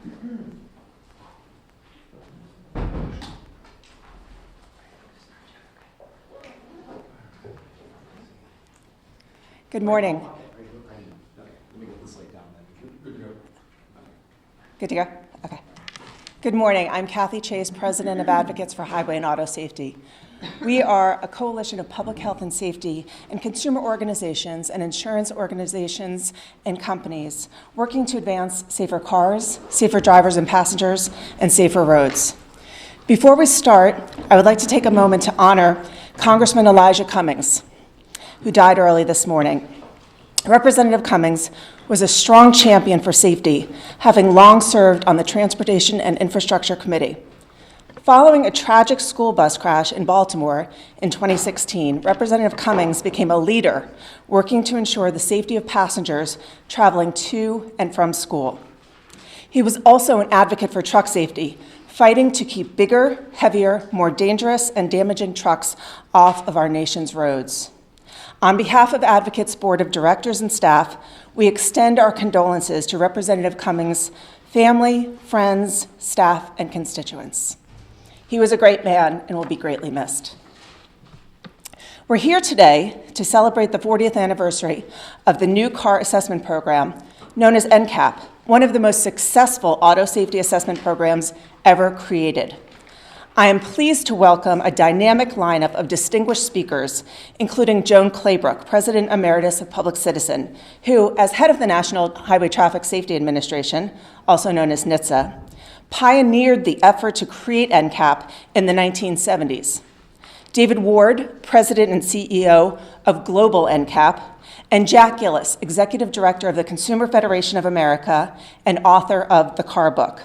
Good morning. Good to go? Okay. Good morning. I'm Kathy Chase, President of Advocates for Highway and Auto Safety. We are a coalition of public health and safety and consumer organizations and insurance organizations and companies working to advance safer cars, safer drivers and passengers, and safer roads. Before we start, I would like to take a moment to honor Congressman Elijah Cummings, who died early this morning. Representative Cummings was a strong champion for safety, having long served on the Transportation and Infrastructure Committee. Following a tragic school bus crash in Baltimore in 2016, Representative Cummings became a leader working to ensure the safety of passengers traveling to and from school. He was also an advocate for truck safety, fighting to keep bigger, heavier, more dangerous, and damaging trucks off of our nation's roads. On behalf of Advocates Board of Directors and staff, we extend our condolences to Representative Cummings' family, friends, staff, and constituents. He was a great man and will be greatly missed. We're here today to celebrate the 40th anniversary of the new car assessment program known as NCAP, one of the most successful auto safety assessment programs ever created. I am pleased to welcome a dynamic lineup of distinguished speakers, including Joan Claybrook, President Emeritus of Public Citizen, who, as head of the National Highway Traffic Safety Administration, also known as NHTSA, pioneered the effort to create NCAP in the 1970s. David Ward, President and CEO of Global NCAP, and Jack Gillis, Executive Director of the Consumer Federation of America and author of The Car Book.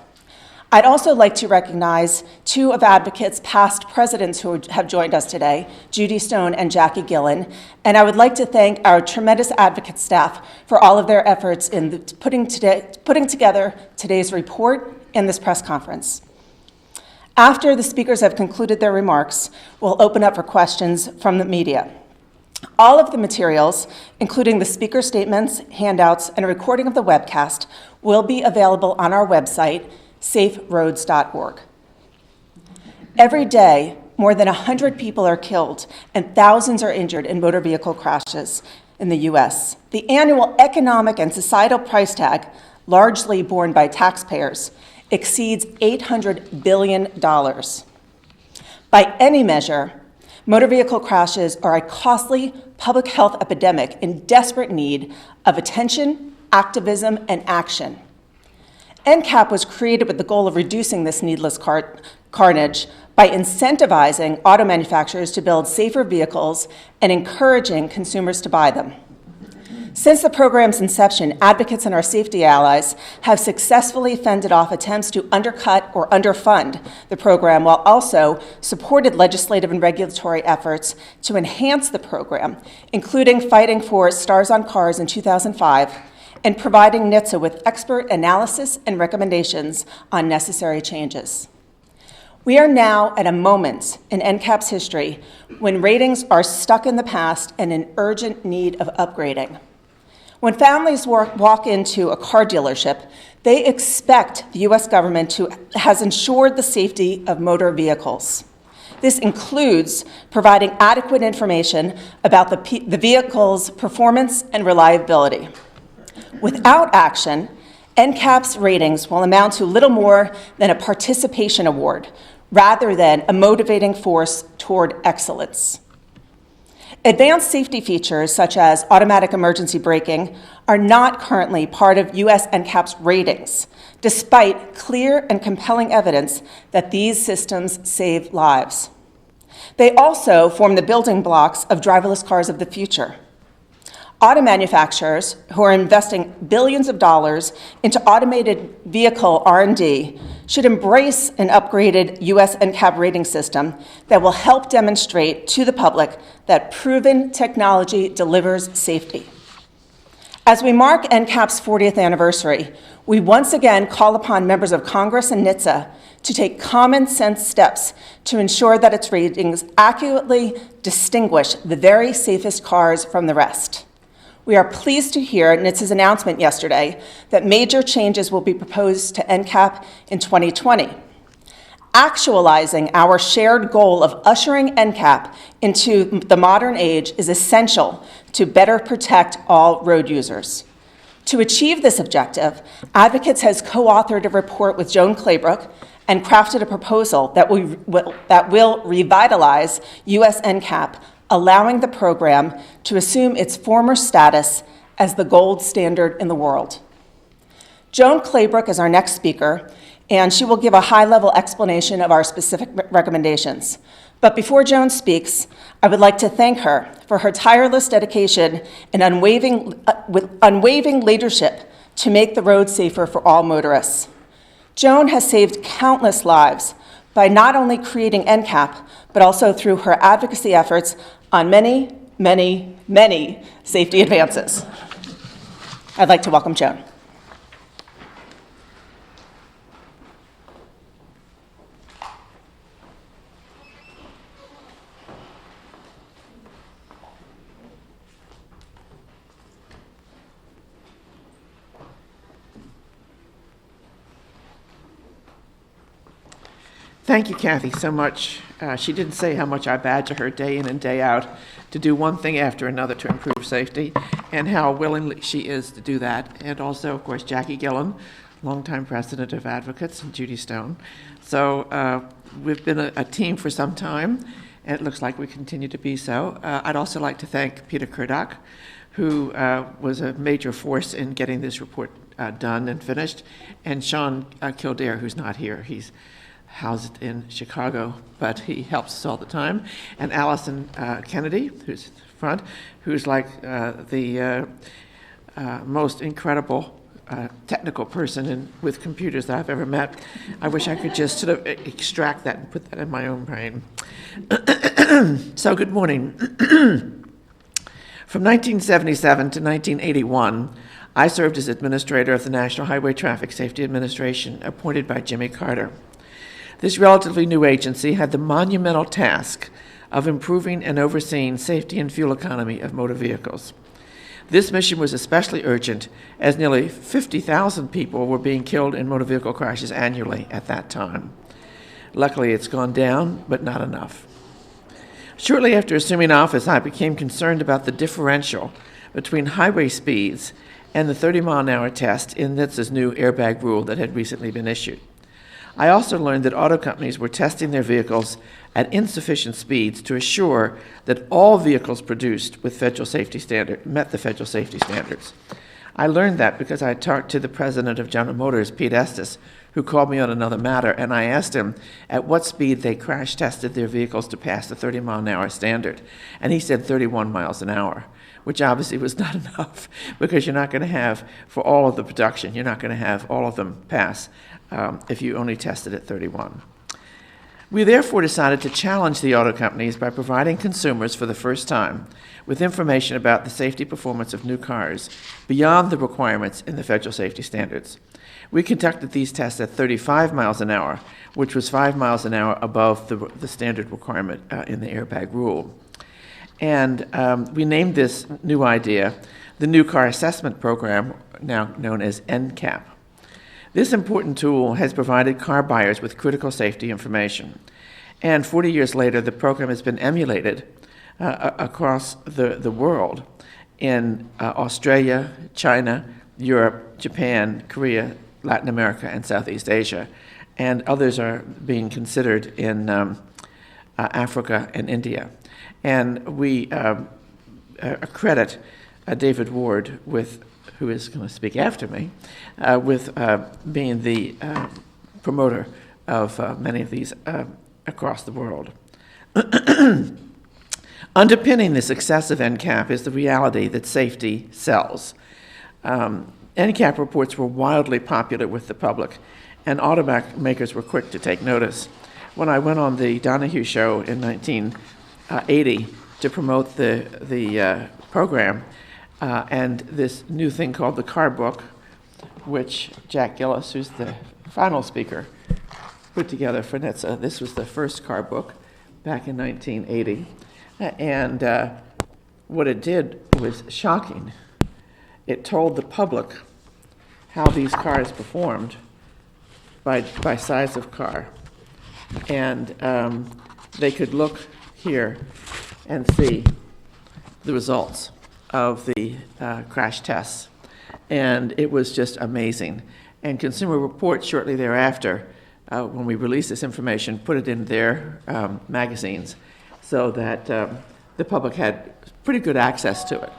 I'd also like to recognize two of Advocates' past presidents who have joined us today, Judy Stone and Jackie Gillen, and I would like to thank our tremendous Advocate staff for all of their efforts in putting together today's report and this press conference. After the speakers have concluded their remarks, we'll open up for questions from the media. All of the materials, including the speaker statements, handouts, and a recording of the webcast, will be available on our website, saferoads.org. Every day, more than 100 people are killed and thousands are injured in motor vehicle crashes in the U.S. The annual economic and societal price tag, largely borne by taxpayers, exceeds $800 billion. By any measure, motor vehicle crashes are a costly public health epidemic in desperate need of attention, activism, and action. NCAP was created with the goal of reducing this needless carnage by incentivizing auto manufacturers to build safer vehicles and encouraging consumers to buy them. Since the program's inception, advocates and our safety allies have successfully fended off attempts to undercut or underfund the program, while also supported legislative and regulatory efforts to enhance the program, including fighting for Stars on Cars in 2005, and providing NHTSA with expert analysis and recommendations on necessary changes. We are now at a moment in NCAP's history when ratings are stuck in the past and in urgent need of upgrading. When families walk into a car dealership, they expect the U.S. government has ensured the safety of motor vehicles. This includes providing adequate information about the vehicle's performance and reliability. Without action, NCAP's ratings will amount to little more than a participation award, rather than a motivating force toward excellence. Advanced safety features, such as automatic emergency braking, are not currently part of U.S. NCAP's ratings, despite clear and compelling evidence that these systems save lives. They also form the building blocks of driverless cars of the future. Auto manufacturers who are investing billions of dollars into automated vehicle R&D should embrace an upgraded U.S. NCAP rating system that will help demonstrate to the public that proven technology delivers safety. As we mark NCAP's 40th anniversary, we once again call upon members of Congress and NHTSA to take common sense steps to ensure that its ratings accurately distinguish the very safest cars from the rest. We are pleased to hear NHTSA's announcement yesterday that major changes will be proposed to NCAP in 2020. Actualizing our shared goal of ushering NCAP into the modern age is essential to better protect all road users. To achieve this objective, Advocates has co-authored a report with Joan Claybrook and crafted a proposal that will revitalize US NCAP, allowing the program to assume its former status as the gold standard in the world. Joan Claybrook is our next speaker, and she will give a high-level explanation of our specific recommendations. But before Joan speaks, I would like to thank her for her tireless dedication and unwavering leadership to make the road safer for all motorists. Joan has saved countless lives by not only creating NCAP, but also through her advocacy efforts on many, many, many safety advances. I'd like to welcome Joan. Thank you, Kathy, so much. She didn't say how much I badger her day in and day out to do one thing after another to improve safety, and how willingly she is to do that. And also, of course, Jackie Gillen, longtime president of Advocates, and Judy Stone. So we've been a team for some time, and it looks like we continue to be so. I'd also like to thank Peter Kurdak, who was a major force in getting this report done and finished, and Sean Kildare, who's not here. He's housed in Chicago, but he helps us all the time. And Allison Kennedy, who's in the front, who's like the most incredible technical person with computers that I've ever met. I wish I could just sort of extract that and put that in my own brain. So good morning. From 1977 to 1981, I served as administrator of the National Highway Traffic Safety Administration, appointed by Jimmy Carter. This relatively new agency had the monumental task of improving and overseeing safety and fuel economy of motor vehicles. This mission was especially urgent as nearly 50,000 people were being killed in motor vehicle crashes annually at that time. Luckily, it's gone down, but not enough. Shortly after assuming office, I became concerned about the differential between highway speeds and the 30-mile-an-hour test in NHTSA's new airbag rule that had recently been issued. I also learned that auto companies were testing their vehicles at insufficient speeds to assure that all vehicles produced with met the federal safety standards. I learned that because I talked to the president of General Motors, Pete Estes, who called me on another matter, and I asked him at what speed they crash tested their vehicles to pass the 30-mile-an-hour standard. And he said 31 miles an hour, which obviously was not enough, because you're not going to have, for all of the production, you're not going to have all of them pass if you only tested at 31. We therefore decided to challenge the auto companies by providing consumers for the first time with information about the safety performance of new cars beyond the requirements in the federal safety standards. We conducted these tests at 35 miles an hour, which was 5 miles an hour above the standard requirement in the airbag rule. And we named this new idea the New Car Assessment Program, now known as NCAP. This important tool has provided car buyers with critical safety information. And 40 years later, the program has been emulated across the world in Australia, China, Europe, Japan, Korea, Latin America, and Southeast Asia. And others are being considered in Africa and India. And we credit David Ward with, who is going to speak after me, with being the promoter of many of these across the world. Underpinning the success of NCAP is the reality that safety sells. NCAP reports were wildly popular with the public, and automakers were quick to take notice. When I went on the Donahue Show in 1980 to promote the program, and this new thing called the Car Book, which Jack Gillis, who's the final speaker, put together for NHTSA. This was the first car book back in 1980. And what it did was shocking. it told the public how these cars performed by size of car. And they could look here and see the results of the crash tests. And it was just amazing. And Consumer Reports shortly thereafter, when we released this information, put it in their magazines so that the public had pretty good access to it.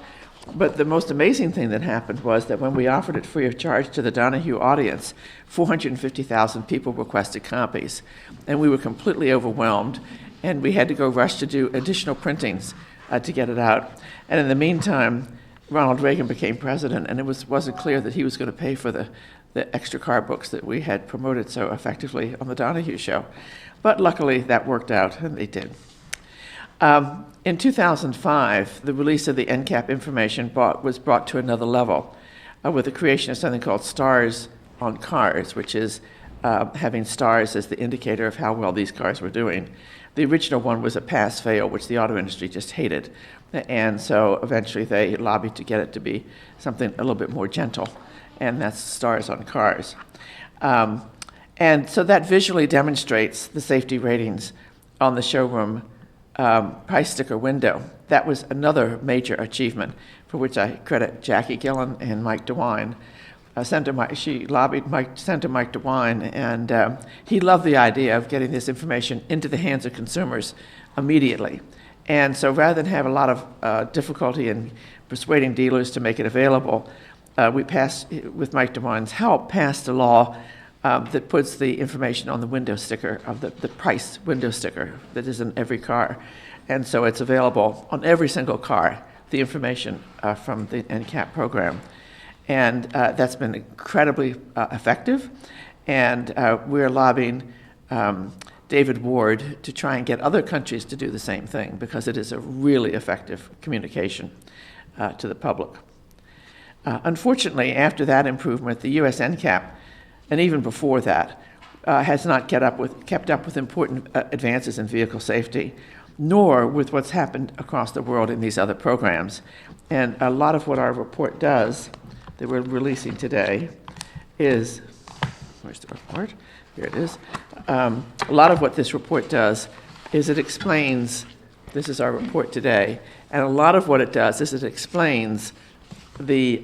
But the most amazing thing that happened was that when we offered it free of charge to the Donahue audience, 450,000 people requested copies. And we were completely overwhelmed, and we had to go rush to do additional printings to get it out. And in the meantime, Ronald Reagan became president, and it wasn't clear that he was going to pay for the extra car books that we had promoted so effectively on the Donahue Show. But luckily, that worked out, and they did. In 2005, the release of the NCAP information was brought to another level with the creation of something called Stars on Cars, which is having stars as the indicator of how well these cars were doing. The original one was a pass-fail, which the auto industry just hated. And so eventually they lobbied to get it to be something a little bit more gentle, and that's Stars on Cars. And so that visually demonstrates the safety ratings on the showroom price sticker window. That was another major achievement for which I credit Jackie Gillen and Mike DeWine. She lobbied Senator Mike DeWine, and he loved the idea of getting this information into the hands of consumers immediately. And so rather than have a lot of difficulty in persuading dealers to make it available, we passed, with Mike DeWine's help, passed a law that puts the information on the window sticker of the price window sticker that is in every car. And so it's available on every single car, the information from the NCAP program. And that's been incredibly effective. And we're lobbying David Ward to try and get other countries to do the same thing, because it is a really effective communication to the public. Unfortunately, after that improvement, the US NCAP, and even before that, has not kept up with important advances in vehicle safety, nor with what's happened across the world in these other programs. And a lot of what our report does, that we're releasing today, is, where's the report? Here it is. A lot of what this report does is it explains, this is our report today, and a lot of what it does is it explains the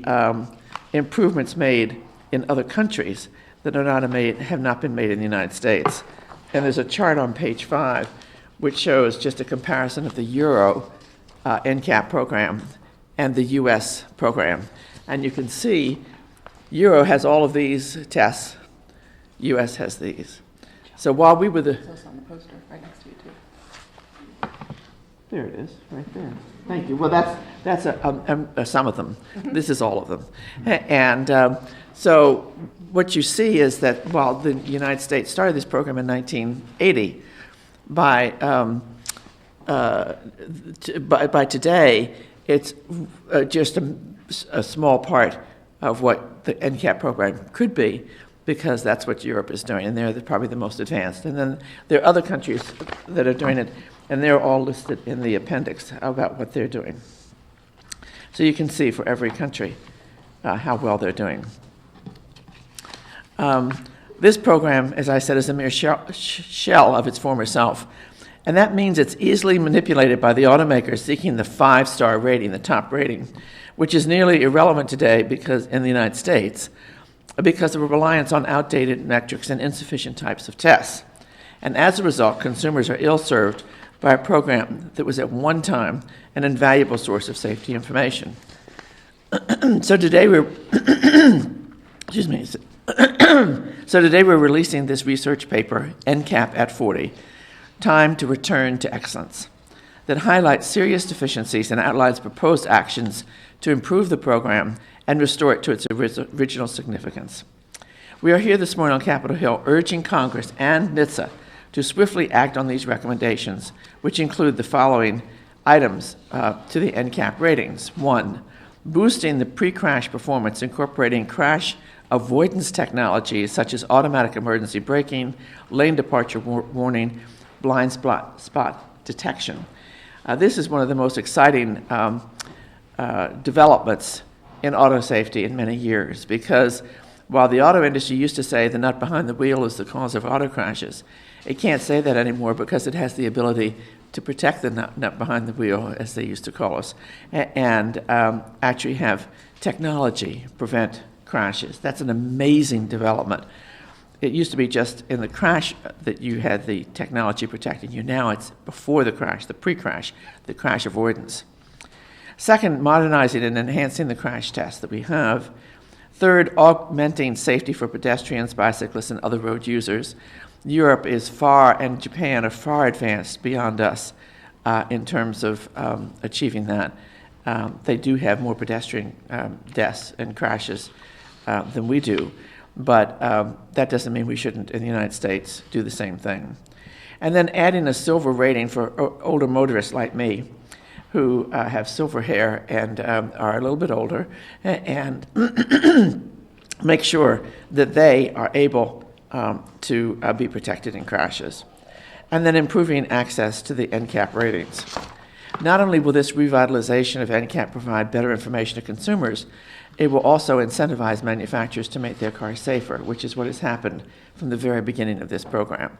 improvements made in other countries that have not been made in the United States. And there's a chart on page 5 which shows just a comparison of the Euro NCAP program and the US program. And you can see Euro has all of these tests, US has these. So while we were the... It's also on the poster right next to you, too. There it is, right there. Thank you. Well, that's some of them. This is all of them. And so what you see is that while the United States started this program in 1980, by today, it's just a small part of what the NCAP program could be, because that's what Europe is doing, and they're probably the most advanced. And then there are other countries that are doing it, and they're all listed in the appendix about what they're doing. So you can see for every country how well they're doing. This program, as I said, is a mere shell of its former self. And that means it's easily manipulated by the automakers seeking the 5-star rating, the top rating, which is nearly irrelevant today because in the United States, because of a reliance on outdated metrics and insufficient types of tests. And as a result, consumers are ill-served by a program that was at one time an invaluable source of safety information. So today we're releasing this research paper, NCAP at 40, Time to Return to Excellence, that highlights serious deficiencies and outlines proposed actions to improve the program and restore it to its original significance. We are here this morning on Capitol Hill urging Congress and NHTSA to swiftly act on these recommendations, which include the following items to the NCAP ratings. 1, boosting the pre-crash performance, incorporating crash avoidance technologies such as automatic emergency braking, lane departure warning, blind spot detection. This is one of the most exciting developments in auto safety in many years, because while the auto industry used to say the nut behind the wheel is the cause of auto crashes, it can't say that anymore because it has the ability to protect the nut behind the wheel, as they used to call us, and actually have technology prevent crashes. That's an amazing development. It used to be just in the crash that you had the technology protecting you. Now it's before the crash, the pre-crash, the crash avoidance. Second, modernizing and enhancing the crash tests that we have. Third, augmenting safety for pedestrians, bicyclists, and other road users. Europe is far, and Japan are far advanced beyond us in terms of achieving that. They do have more pedestrian deaths and crashes than we do, but that doesn't mean we shouldn't, in the United States, do the same thing. And then adding a silver rating for older motorists like me, who have silver hair and are a little bit older, and make sure that they are able to be protected in crashes. And then improving access to the NCAP ratings. Not only will this revitalization of NCAP provide better information to consumers, it will also incentivize manufacturers to make their cars safer, which is what has happened from the very beginning of this program.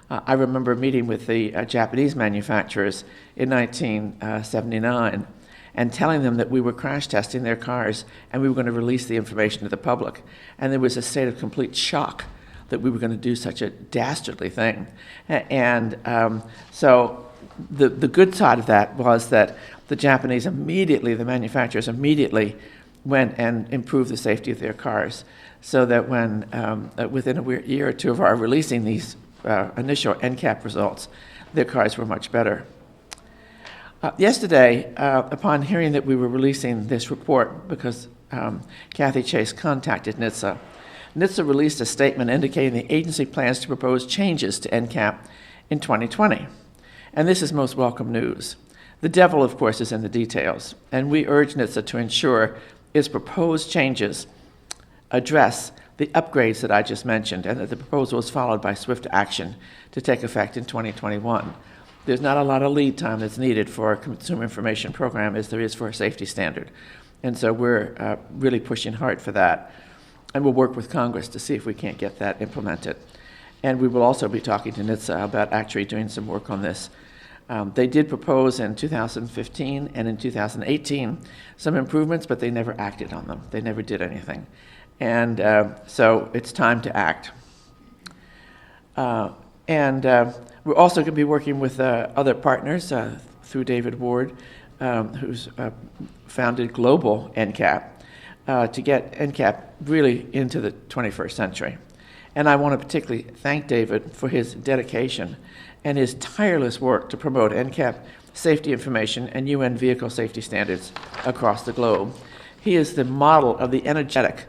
I remember meeting with the Japanese manufacturers in 1979 and telling them that we were crash testing their cars and we were going to release the information to the public. And there was a state of complete shock that we were going to do such a dastardly thing. And so the good side of that was that the Japanese immediately, the manufacturers immediately went and improved the safety of their cars, so that when within a year or two of our releasing these initial NCAP results, their cars were much better. Yesterday, upon hearing that we were releasing this report, because Kathy Chase contacted NHTSA, NHTSA released a statement indicating the agency plans to propose changes to NCAP in 2020. And this is most welcome news. The devil, of course, is in the details, and we urge NHTSA to ensure its proposed changes address the upgrades that I just mentioned, and that the proposal is followed by swift action to take effect in 2021. There's not a lot of lead time that's needed for a consumer information program as there is for a safety standard. And so we're really pushing hard for that. And we'll work with Congress to see if we can't get that implemented. And we will also be talking to NHTSA about actually doing some work on this. They did propose in 2015 and in 2018 some improvements, but they never acted on them. They never did anything. And so it's time to act. We're also going to be working with other partners through David Ward, who's founded Global NCAP, to get NCAP really into the 21st century. And I want to particularly thank David for his dedication and his tireless work to promote NCAP safety information and UN vehicle safety standards across the globe. He is the model of the energetic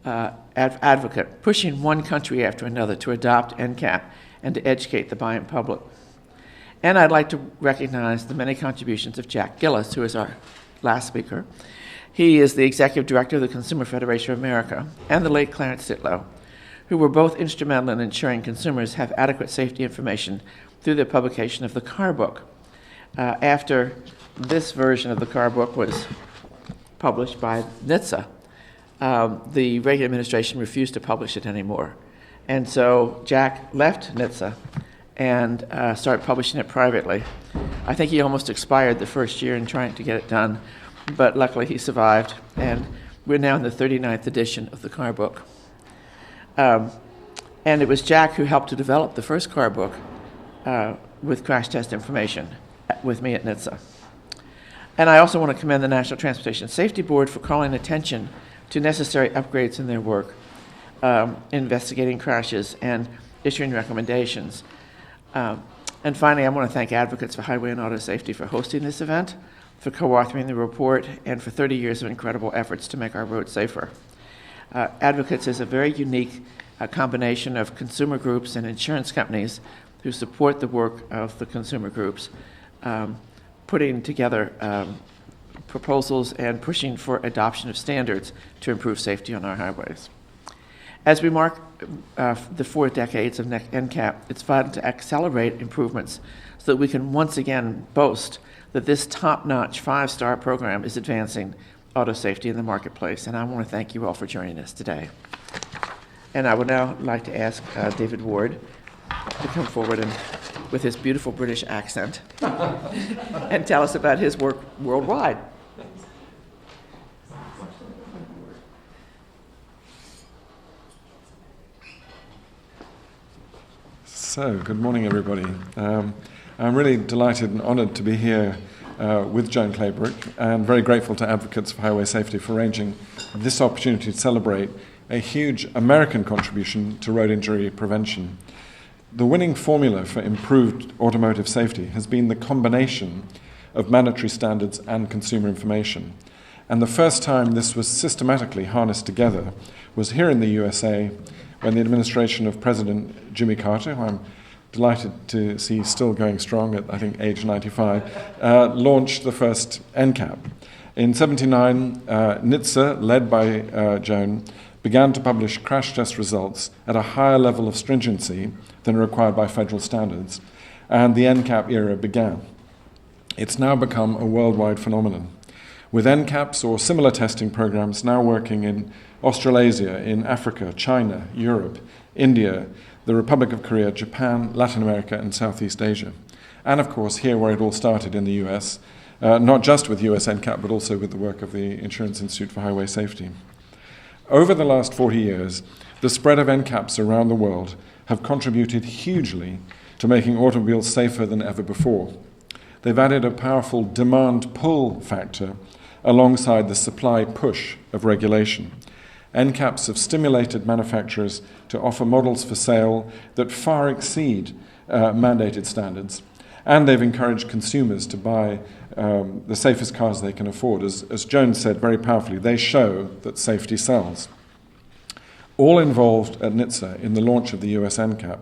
advocate, pushing one country after another to adopt NCAP and to educate the buying public. And I'd like to recognize the many contributions of Jack Gillis, who is our last speaker. He is the executive director of the Consumer Federation of America, and the late Clarence Sitlow, who were both instrumental in ensuring consumers have adequate safety information through the publication of the Car Book. After this version of the Car Book was published by NHTSA, the Reagan administration refused to publish it anymore. And so Jack left NHTSA and started publishing it privately. I think he almost expired the first year in trying to get it done, but luckily he survived, and we're now in the 39th edition of the Car Book. And it was Jack who helped to develop the first Car Book with crash test information with me at NHTSA. And I also want to commend the National Transportation Safety Board for calling attention to necessary upgrades in their work, investigating crashes and issuing recommendations. And finally, I want to thank Advocates for Highway and Auto Safety for hosting this event, for co-authoring the report, and for 30 years of incredible efforts to make our roads safer. Advocates is a very unique combination of consumer groups and insurance companies who support the work of the consumer groups, putting together proposals and pushing for adoption of standards to improve safety on our highways. As we mark the 4 decades of NCAP, it's vital to accelerate improvements so that we can once again boast that this top-notch 5-star program is advancing auto safety in the marketplace, and I want to thank you all for joining us today. And I would now like to ask David Ward to come forward and, with his beautiful British accent, and tell us about his work worldwide. So, good morning, everybody. I'm really delighted and honoured to be here with Joan Claybrook, and very grateful to Advocates for Highway Safety for arranging this opportunity to celebrate a huge American contribution to road injury prevention. The winning formula for improved automotive safety has been the combination of mandatory standards and consumer information. And the first time this was systematically harnessed together was here in the USA, when the administration of President Jimmy Carter, who I'm delighted to see still going strong at, I think, age 95, launched the first NCAP. In 1979, NHTSA, led by Joan, began to publish crash test results at a higher level of stringency than required by federal standards, and the NCAP era began. It's now become a worldwide phenomenon, with NCAPs or similar testing programs now working in Australasia, in Africa, China, Europe, India, the Republic of Korea, Japan, Latin America, and Southeast Asia. And of course, here where it all started in the US, not just with US NCAP, but also with the work of the Insurance Institute for Highway Safety. Over the last 40 years, the spread of NCAPs around the world have contributed hugely to making automobiles safer than ever before. They've added a powerful demand-pull factor alongside the supply-push of regulation. NCAPs have stimulated manufacturers to offer models for sale that far exceed mandated standards, and they've encouraged consumers to buy the safest cars they can afford. As Joan said very powerfully, they show that safety sells. All involved at NHTSA in the launch of the US NCAP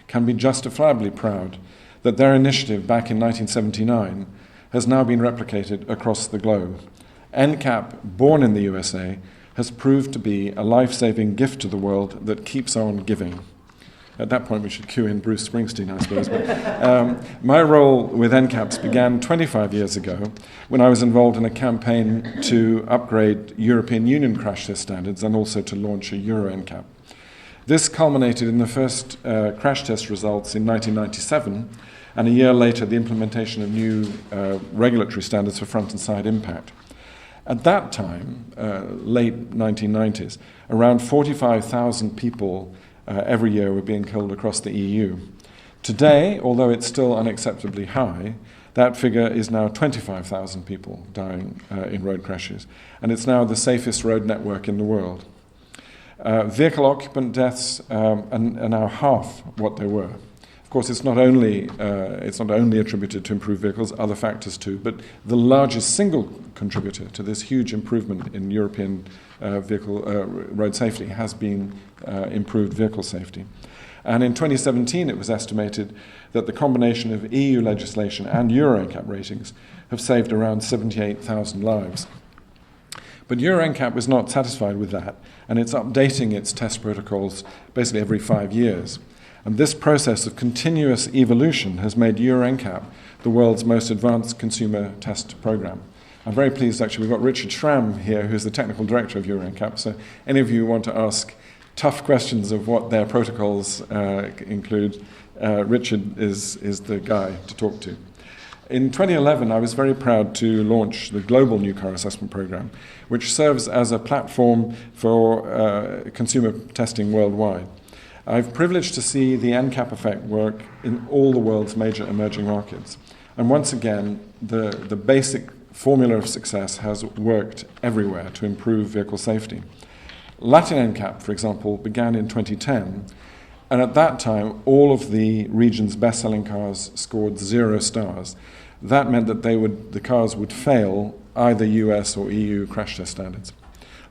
can be justifiably proud that their initiative back in 1979 has now been replicated across the globe. NCAP, born in the USA, has proved to be a life-saving gift to the world that keeps on giving. At that point, we should cue in Bruce Springsteen, I suppose. But, my role with NCAPs began 25 years ago when I was involved in a campaign to upgrade European Union crash test standards and also to launch a Euro NCAP. This culminated in the first crash test results in 1997, and a year later, the implementation of new regulatory standards for front and side impact. At that time, late 1990s, around 45,000 people every year were being killed across the EU. Today, although it's still unacceptably high, that figure is now 25,000 people dying in road crashes, and it's now the safest road network in the world. Vehicle occupant deaths are now half what they were. Of course, it's not only attributed to improved vehicles, other factors too, but the largest single contributor to this huge improvement in European road safety has been improved vehicle safety. And in 2017, it was estimated that the combination of EU legislation and Euro NCAP ratings have saved around 78,000 lives. But Euro NCAP was not satisfied with that, and it's updating its test protocols basically every 5 years. And this process of continuous evolution has made Euro NCAP the world's most advanced consumer test program. I'm very pleased, actually, we've got Richard Schramm here, who's the technical director of Euro NCAP. So any of you who want to ask tough questions of what their protocols include, Richard is the guy to talk to. In 2011, I was very proud to launch the Global New Car Assessment Program, which serves as a platform for consumer testing worldwide. I've privileged to see the NCAP effect work in all the world's major emerging markets. And once again, the basic formula of success has worked everywhere to improve vehicle safety. Latin NCAP, for example, began in 2010, and at that time, all of the region's best-selling cars scored 0 stars. That meant that the cars would fail either US or EU crash test standards.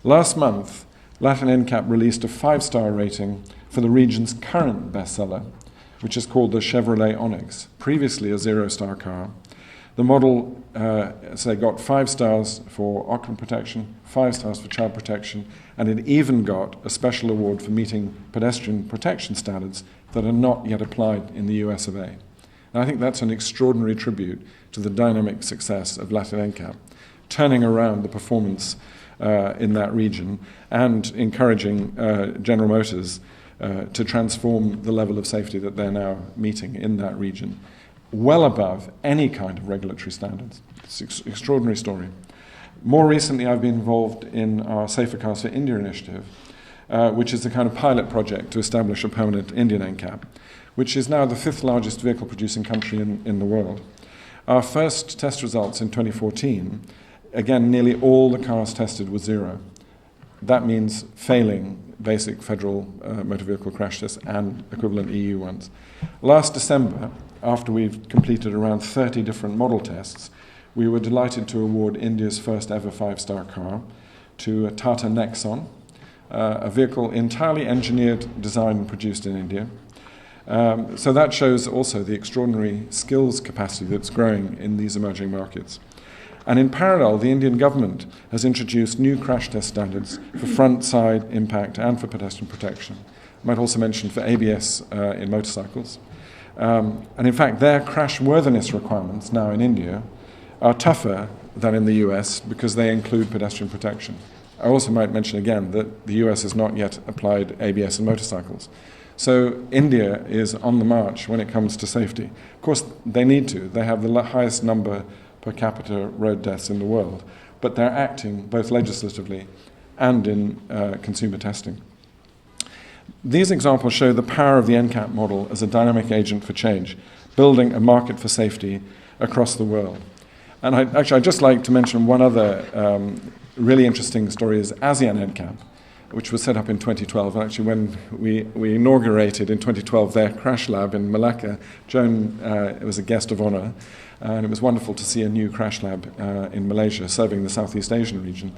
Last month, Latin NCAP released a 5-star rating for the region's current bestseller, which is called the Chevrolet Onyx, previously a 0-star car. The model got 5 stars for occupant protection, 5 stars for child protection, and it even got a special award for meeting pedestrian protection standards that are not yet applied in the US of A. And I think that's an extraordinary tribute to the dynamic success of Latin NCAP. turning around the performance in that region and encouraging General Motors to transform the level of safety that they're now meeting in that region, well above any kind of regulatory standards. It's an extraordinary story. More recently, I've been involved in our Safer Cars for India initiative, which is a kind of pilot project to establish a permanent Indian NCAP, which is now the 5th largest vehicle producing country in the world. Our first test results in 2014, again, nearly all the cars tested were zero. That means failing basic federal motor vehicle crash tests and equivalent EU ones. Last December, after we've completed around 30 different model tests, we were delighted to award India's first ever 5-star car to a Tata Nexon, a vehicle entirely engineered, designed and produced in India. So that shows also the extraordinary skills capacity that's growing in these emerging markets. And in parallel, the Indian government has introduced new crash test standards for front, side, impact, and for pedestrian protection. I might also mention for ABS in motorcycles. And in fact, their crash worthiness requirements now in India are tougher than in the US because they include pedestrian protection. I also might mention again that the US has not yet applied ABS in motorcycles. So India is on the march when it comes to safety. Of course, they need to. They have the highest number per capita road deaths in the world, but they're acting both legislatively and in consumer testing. These examples show the power of the NCAP model as a dynamic agent for change, building a market for safety across the world. And I'd just like to mention one other really interesting story is ASEAN NCAP, which was set up in 2012. And actually, when we inaugurated in 2012 their crash lab in Malacca, Joan was a guest of honor, and it was wonderful to see a new crash lab in Malaysia serving the Southeast Asian region.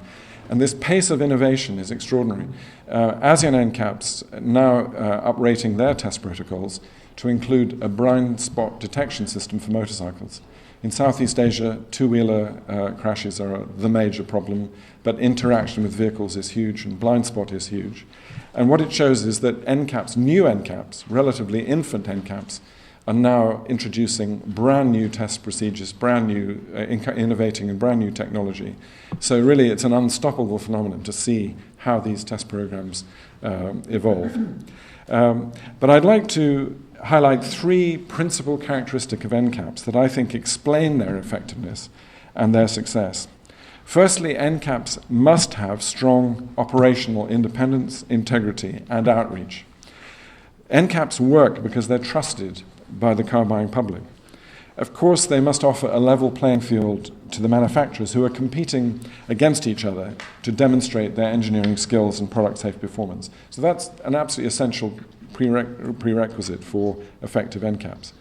And this pace of innovation is extraordinary. ASEAN NCAPs now uprating their test protocols to include a blind spot detection system for motorcycles. In Southeast Asia, two-wheeler crashes are the major problem, but interaction with vehicles is huge and blind spot is huge. And what it shows is that NCAPs, new NCAPs, relatively infant NCAPs, are now introducing brand new test procedures, brand new, innovating in brand new technology. So really it's an unstoppable phenomenon to see how these test programs evolve. But I'd like to highlight 3 principal characteristics of NCAPs that I think explain their effectiveness and their success. Firstly, NCAPs must have strong operational independence, integrity, and outreach. NCAPs work because they're trusted by the car buying public. Of course, they must offer a level playing field to the manufacturers who are competing against each other to demonstrate their engineering skills and product safe performance. So that's an absolutely essential prerequisite for effective NCAPs.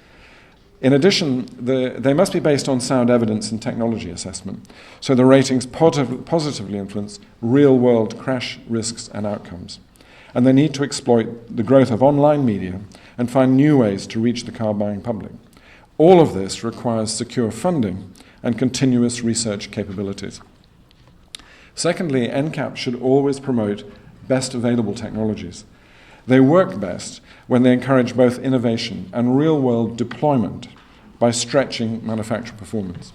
In addition, they must be based on sound evidence and technology assessment, so the ratings positively influence real-world crash risks and outcomes. And they need to exploit the growth of online media and find new ways to reach the car-buying public. All of this requires secure funding and continuous research capabilities. Secondly, NCAP should always promote best available technologies. They work best when they encourage both innovation and real-world deployment by stretching manufacturer performance.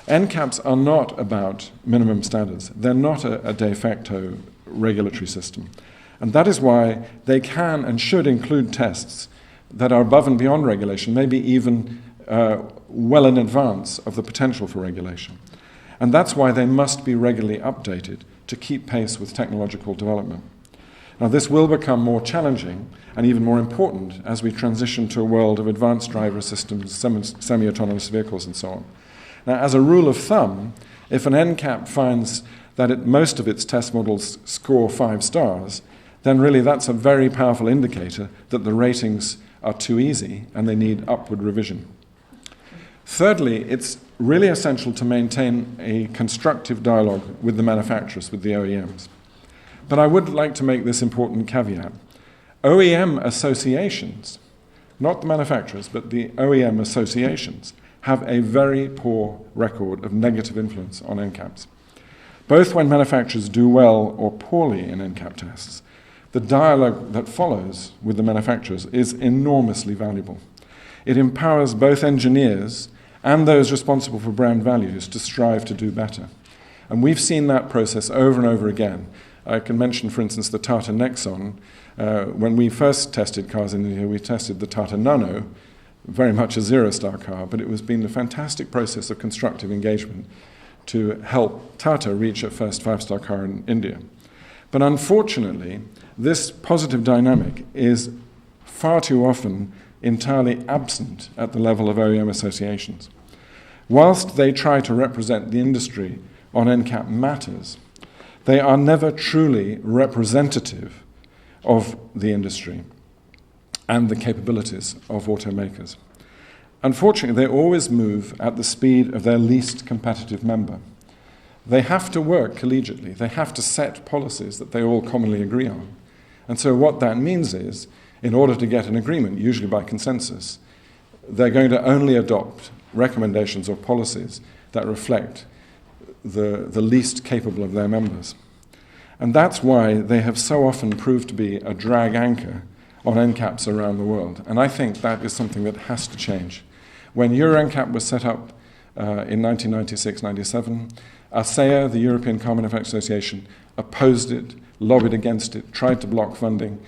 NCAPs are not about minimum standards. They're not a de facto regulatory system. And that is why they can and should include tests that are above and beyond regulation, maybe even well in advance of the potential for regulation. And that's why they must be regularly updated to keep pace with technological development. Now, this will become more challenging and even more important as we transition to a world of advanced driver systems, semi-autonomous vehicles, and so on. Now, as a rule of thumb, if an NCAP finds that most of its test models score 5 stars, then really that's a very powerful indicator that the ratings are too easy and they need upward revision. Thirdly, it's really essential to maintain a constructive dialogue with the manufacturers, with the OEMs. But I would like to make this important caveat. OEM associations, not the manufacturers, but the OEM associations, have a very poor record of negative influence on NCAPs. Both when manufacturers do well or poorly in NCAP tests, the dialogue that follows with the manufacturers is enormously valuable. It empowers both engineers and those responsible for brand values to strive to do better. And we've seen that process over and over again. I can mention, for instance, the Tata Nexon. When we first tested cars in India, we tested the Tata Nano, very much a zero-star car, but it was been a fantastic process of constructive engagement to help Tata reach a first five-star car in India. But unfortunately, this positive dynamic is far too often entirely absent at the level of OEM associations. Whilst they try to represent the industry on NCAP matters, they are never truly representative of the industry and the capabilities of automakers. Unfortunately, they always move at the speed of their least competitive member. They have to work collegiately. They have to set policies that they all commonly agree on. And so what that means is, in order to get an agreement, usually by consensus, they're going to only adopt recommendations or policies that reflect the least capable of their members. And that's why they have so often proved to be a drag anchor on NCAPs around the world. And I think that is something that has to change. When Euro NCAP was set up in 1996-97, ASEA, the European Car Manufacturers Association, opposed it, lobbied against it, tried to block funding,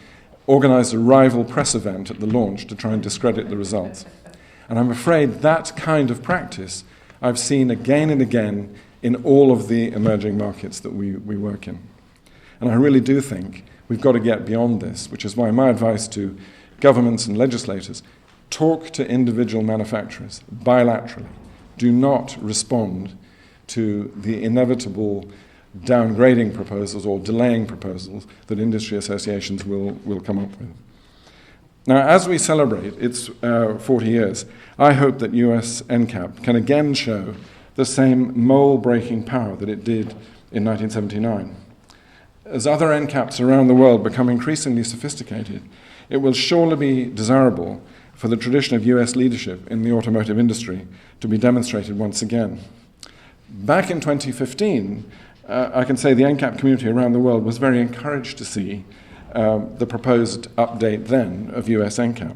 organized a rival press event at the launch to try and discredit the results. And I'm afraid that kind of practice I've seen again and again in all of the emerging markets that we work in. And I really do think we've got to get beyond this, which is why my advice to governments and legislators, talk to individual manufacturers bilaterally. Do not respond to the inevitable downgrading proposals or delaying proposals that industry associations will come up with. Now, as we celebrate its 40 years, I hope that US NCAP can again show the same mold-breaking power that it did in 1979. As other NCAPs around the world become increasingly sophisticated, it will surely be desirable for the tradition of US leadership in the automotive industry to be demonstrated once again. Back in 2015, I can say the NCAP community around the world was very encouraged to see the proposed update then of US NCAP.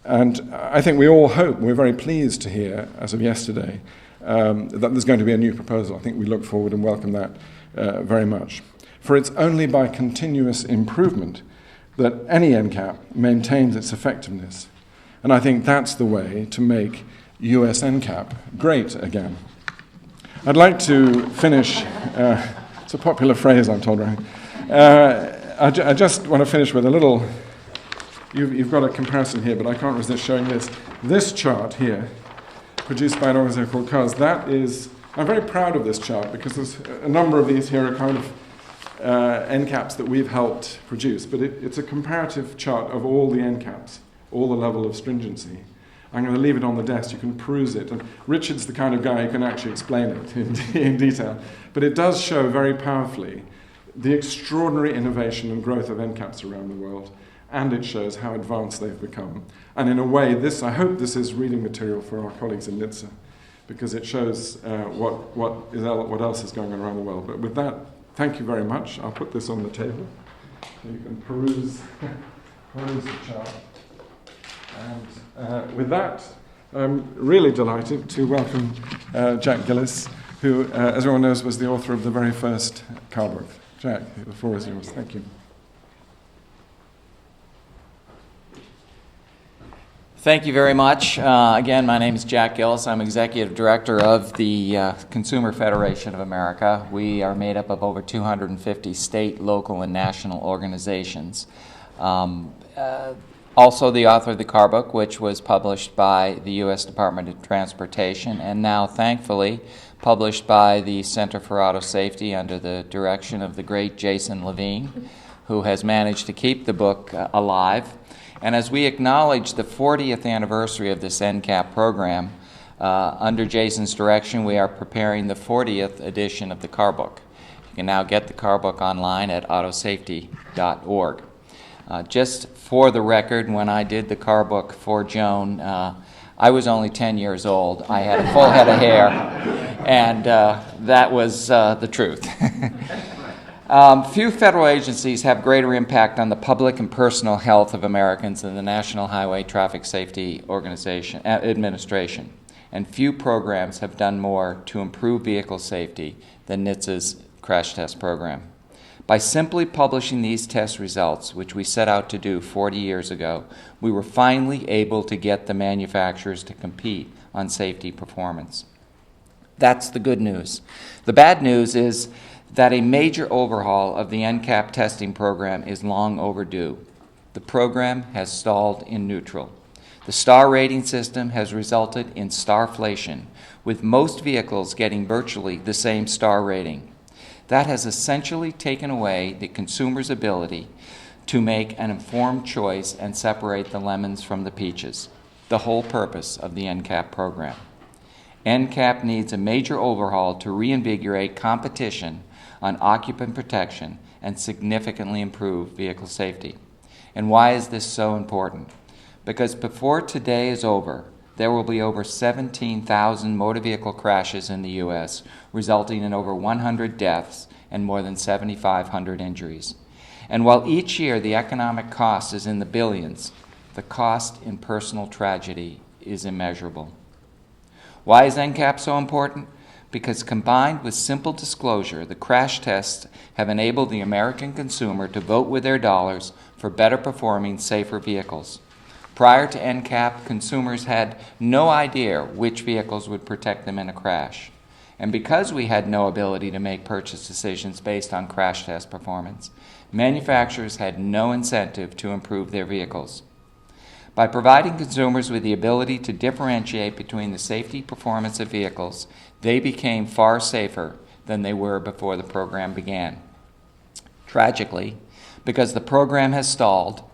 And I think we all hope, we're very pleased to hear, as of yesterday, that there's going to be a new proposal. I think we look forward and welcome that very much. For it's only by continuous improvement that any NCAP maintains its effectiveness. And I think that's the way to make US NCAP great again. I'd like to finish, it's a popular phrase I'm told, right? I just want to finish with a little, you've got a comparison here, but I can't resist showing this. This chart here, produced by an organization called CARS, that is, I'm very proud of this chart because there's a number of these here are kind of NCAPs that we've helped produce, but it's a comparative chart of all the NCAPs, all the level of stringency. I'm going to leave it on the desk. You can peruse it. And Richard's the kind of guy who can actually explain it in detail. But it does show very powerfully the extraordinary innovation and growth of NCAPs around the world, and it shows how advanced they've become. And in a way, I hope this is reading material for our colleagues in NHTSA, because it shows what else is going on around the world. But with that, thank you very much. I'll put this on the table so you can peruse the chart. And with that, I'm really delighted to welcome Jack Gillis, who, as everyone knows, was the author of the very first car book. Jack, the floor is yours. Thank you. Thank you very much. Again, my name is Jack Gillis. I'm Executive Director of the Consumer Federation of America. We are made up of over 250 state, local, and national organizations. Also the author of the car book, which was published by the U.S. Department of Transportation, and now, thankfully, published by the Center for Auto Safety under the direction of the great Jason Levine, who has managed to keep the book alive. And as we acknowledge the 40th anniversary of this NCAP program, under Jason's direction, we are preparing the 40th edition of the car book. You can now get the car book online at autosafety.org. Just for the record, when I did the car book for Joan, I was only 10 years old. I had a full head of hair, and that was the truth. Few federal agencies have greater impact on the public and personal health of Americans than the National Highway Traffic Safety Administration. and few programs have done more to improve vehicle safety than NHTSA's crash test program. By simply publishing these test results, which we set out to do 40 years ago, we were finally able to get the manufacturers to compete on safety performance. That's the good news. The bad news is that a major overhaul of the NCAP testing program is long overdue. The program has stalled in neutral. The star rating system has resulted in starflation, with most vehicles getting virtually the same star rating. That has essentially taken away the consumer's ability to make an informed choice and separate the lemons from the peaches, the whole purpose of the NCAP program. NCAP needs a major overhaul to reinvigorate competition on occupant protection and significantly improve vehicle safety. And why is this so important? Because before today is over, there will be over 17,000 motor vehicle crashes in the U.S., resulting in over 100 deaths and more than 7,500 injuries. And while each year the economic cost is in the billions, the cost in personal tragedy is immeasurable. Why is NCAP so important? Because combined with simple disclosure, the crash tests have enabled the American consumer to vote with their dollars for better performing, safer vehicles. Prior to NCAP, consumers had no idea which vehicles would protect them in a crash. And because we had no ability to make purchase decisions based on crash test performance, manufacturers had no incentive to improve their vehicles. By providing consumers with the ability to differentiate between the safety performance of vehicles, they became far safer than they were before the program began. Tragically, because the program has stalled,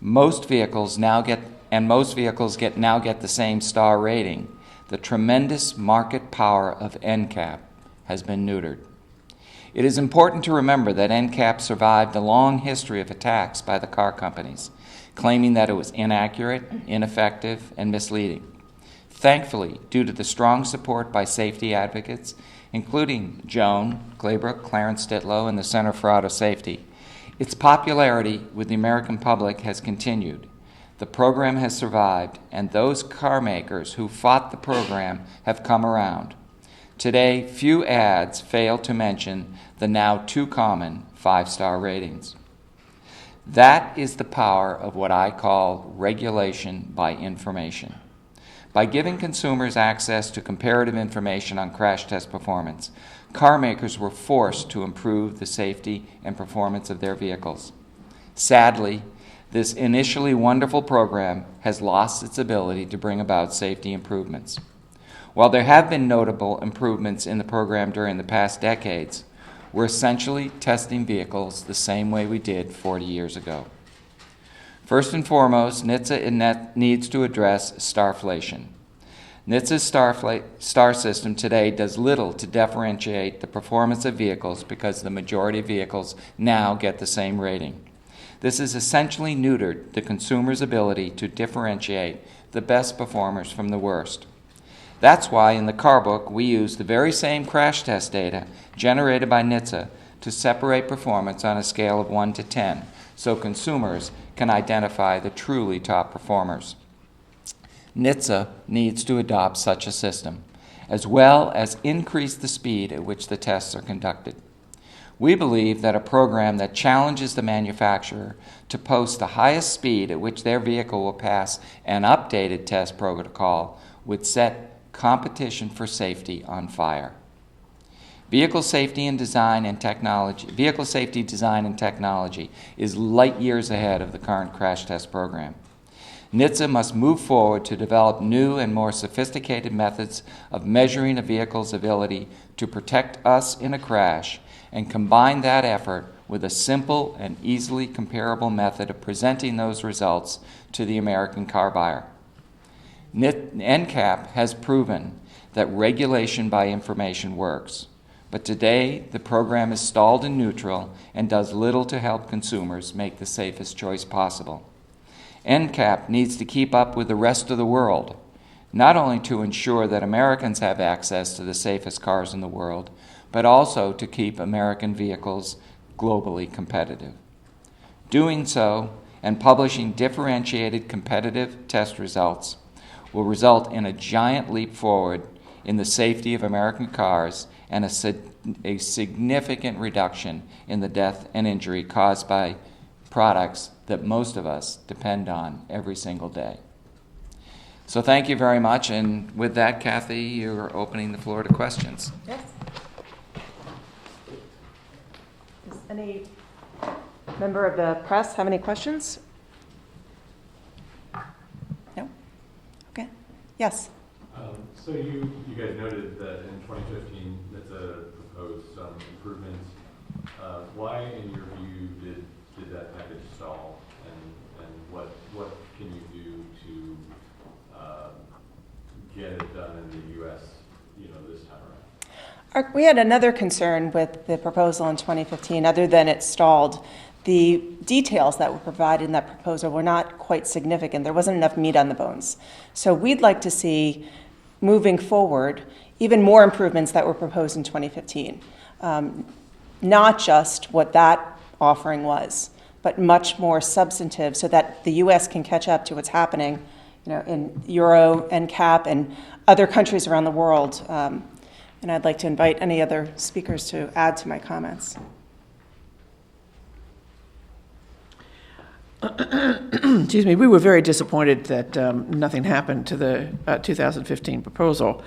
most vehicles now get the same star rating. The tremendous market power of NCAP has been neutered. It is important to remember that NCAP survived a long history of attacks by the car companies, claiming that it was inaccurate, ineffective, and misleading. Thankfully, due to the strong support by safety advocates, including Joan Claybrook, Clarence Stitlow, and the Center for Auto Safety, its popularity with the American public has continued. The program has survived, and those car makers who fought the program have come around. Today, few ads fail to mention the now too common 5-star ratings. That is the power of what I call regulation by information. By giving consumers access to comparative information on crash test performance, car makers were forced to improve the safety and performance of their vehicles. Sadly, this initially wonderful program has lost its ability to bring about safety improvements. While there have been notable improvements in the program during the past decades, we're essentially testing vehicles the same way we did 40 years ago. First and foremost, NHTSA needs to address starflation. NHTSA's star system today does little to differentiate the performance of vehicles because the majority of vehicles now get the same rating. This has essentially neutered the consumer's ability to differentiate the best performers from the worst. That's why in the car book we use the very same crash test data generated by NHTSA to separate performance on a scale of 1 to 10 so consumers can identify the truly top performers. NHTSA needs to adopt such a system, as well as increase the speed at which the tests are conducted. We believe that a program that challenges the manufacturer to post the highest speed at which their vehicle will pass an updated test protocol would set competition for safety on fire. Vehicle safety design and technology is light years ahead of the current crash test program. NHTSA must move forward to develop new and more sophisticated methods of measuring a vehicle's ability to protect us in a crash and combine that effort with a simple and easily comparable method of presenting those results to the American car buyer. NCAP has proven that regulation by information works, but today the program is stalled in neutral and does little to help consumers make the safest choice possible. NCAP needs to keep up with the rest of the world, not only to ensure that Americans have access to the safest cars in the world, but also to keep American vehicles globally competitive. Doing so and publishing differentiated competitive test results will result in a giant leap forward in the safety of American cars and a significant reduction in the death and injury caused by products that most of us depend on every single day. So thank you very much, and with that, Kathy, you're opening the floor to questions. Yes. Does any member of the press have any questions? No? Okay. Yes. So you guys noted that in 2015 NHTSA proposed some improvements. Why, in your view, did that package stall? And what can you do to get it done in the U.S. This time around? We had another concern with the proposal in 2015, other than it stalled. The details that were provided in that proposal were not quite significant. There wasn't enough meat on the bones. So we'd like to see, moving forward, even more improvements that were proposed in 2015. Not just what that offering was, but much more substantive so that the U.S. can catch up to what's happening in Euro, NCAP, and other countries around the world. And I'd like to invite any other speakers to add to my comments. Excuse me, we were very disappointed that nothing happened to the 2015 proposal.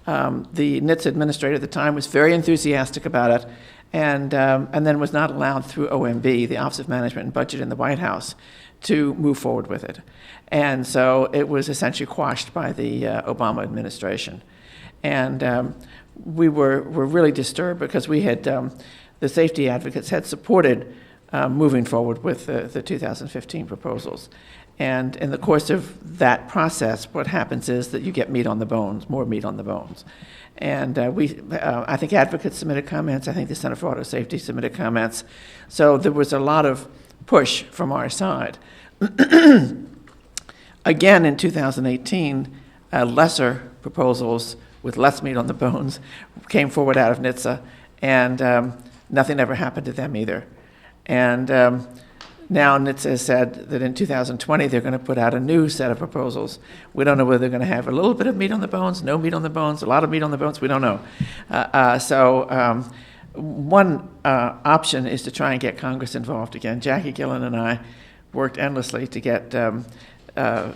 The NHTSA administrator at the time was very enthusiastic about it, and then was not allowed through OMB, the Office of Management and Budget in the White House, to move forward with it. And so it was essentially quashed by the Obama administration. And we were really disturbed because we had, the safety advocates had supported moving forward with the 2015 proposals. And in the course of that process, what happens is that you get meat on the bones, more meat on the bones. And I think advocates submitted comments. I think the Center for Auto Safety submitted comments. So there was a lot of push from our side. Again, in 2018, lesser proposals with less meat on the bones came forward out of NHTSA, and nothing ever happened to them either. And now NHTSA has said that in 2020 they're going to put out a new set of proposals. We don't know whether they're going to have a little bit of meat on the bones, no meat on the bones, a lot of meat on the bones. We don't know. One option is to try and get Congress involved again. Jackie Gillen and I worked endlessly to get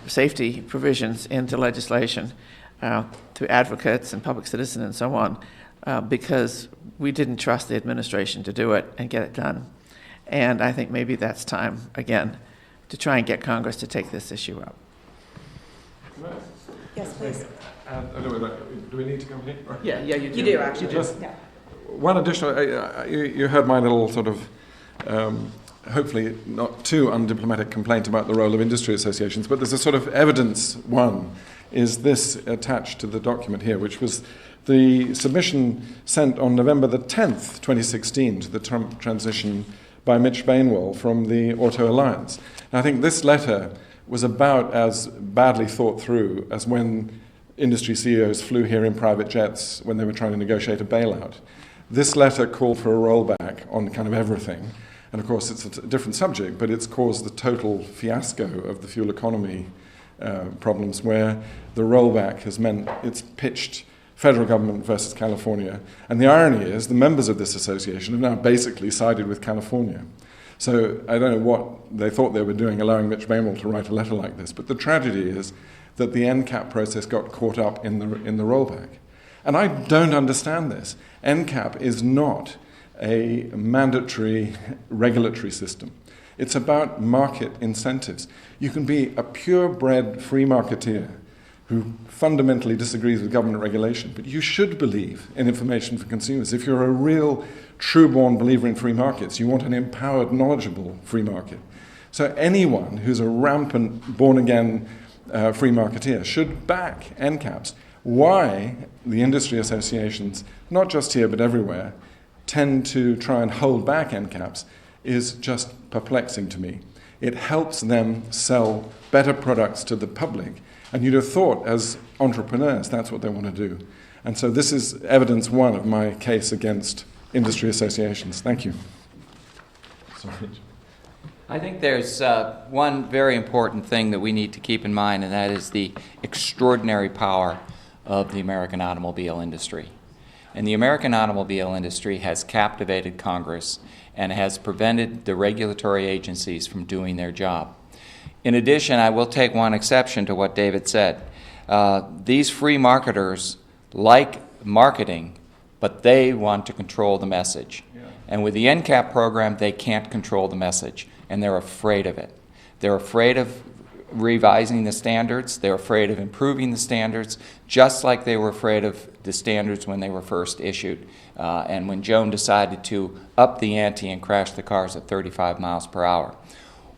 safety provisions into legislation through advocates and public citizen and so on, because we didn't trust the administration to do it and get it done. And I think maybe that's time, again, to try and get Congress to take this issue up. Yes, please. Do we need to come here? Yeah, you do. You do, actually. Just Yeah. one additional, you heard my little sort of, hopefully not too undiplomatic complaint about the role of industry associations, but there's a sort of evidence one, is this attached to the document here, which was the submission sent on November the 10th, 2016, to the Trump transition by Mitch Bainwell from the Auto Alliance. And I think this letter was about as badly thought through as when industry CEOs flew here in private jets when they were trying to negotiate a bailout. This letter called for a rollback on kind of everything. And of course, it's a different subject, but it's caused the total fiasco of the fuel economy problems, where the rollback has meant it's pitched federal government versus California. And the irony is the members of this association have now basically sided with California. So I don't know what they thought they were doing, allowing Mitch Bainwell to write a letter like this. But the tragedy is that the NCAP process got caught up in the rollback. And I don't understand this. NCAP is not a mandatory regulatory system. It's about market incentives. You can be a purebred free marketeer who fundamentally disagrees with government regulation, but you should believe in information for consumers. If you're a real, true-born believer in free markets, you want an empowered, knowledgeable free market. So anyone who's a rampant, born-again free marketeer should back NCAPs. Why the industry associations, not just here but everywhere, tend to try and hold back NCAPs is just perplexing to me. It helps them sell better products to the public. And you'd have thought, as entrepreneurs, that's what they want to do. And so this is evidence one of my case against industry associations. Thank you. Sorry. I think there's one very important thing that we need to keep in mind, and that is the extraordinary power of the American automobile industry. And the American automobile industry has captivated Congress and has prevented the regulatory agencies from doing their job. In addition, I will take one exception to what David said. These free marketers like marketing, but they want to control the message. And with the NCAP program, they can't control the message, and they're afraid of it. They're afraid of revising the standards. They're afraid of improving the standards, just like they were afraid of the standards when they were first issued. And when Joan decided to up the ante and crash the cars at 35 miles per hour.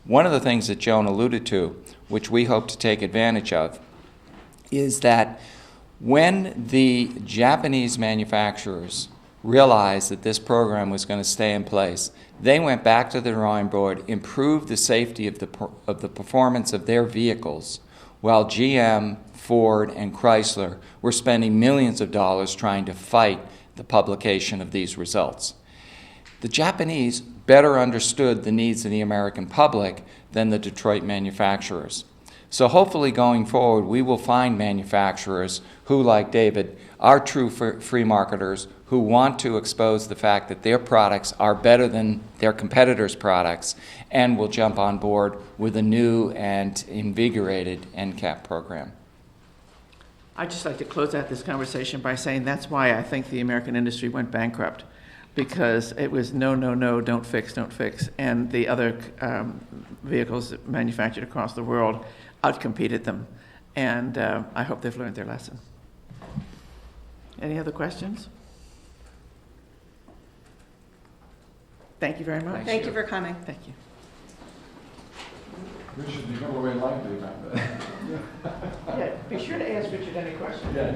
One of the things that Joan alluded to, which we hope to take advantage of, is that when the Japanese manufacturers realized that this program was going to stay in place, they went back to the drawing board, improved the safety of the performance of their vehicles, while GM, Ford, and Chrysler were spending millions of dollars trying to fight the publication of these results. The Japanese better understood the needs of the American public than the Detroit manufacturers. So hopefully going forward, we will find manufacturers who, like David, are true free marketers who want to expose the fact that their products are better than their competitors' products and will jump on board with a new and invigorated NCAP program. I'd just like to close out this conversation by saying that's why I think the American industry went bankrupt, because it was no, no, no, don't fix, and the other vehicles manufactured across the world outcompeted them, and I hope they've learned their lesson. Any other questions? Thank you very much. Thank you for coming. Thank you. Richard, you got away lightly about that. Yeah, be sure to ask Richard any questions. Yeah.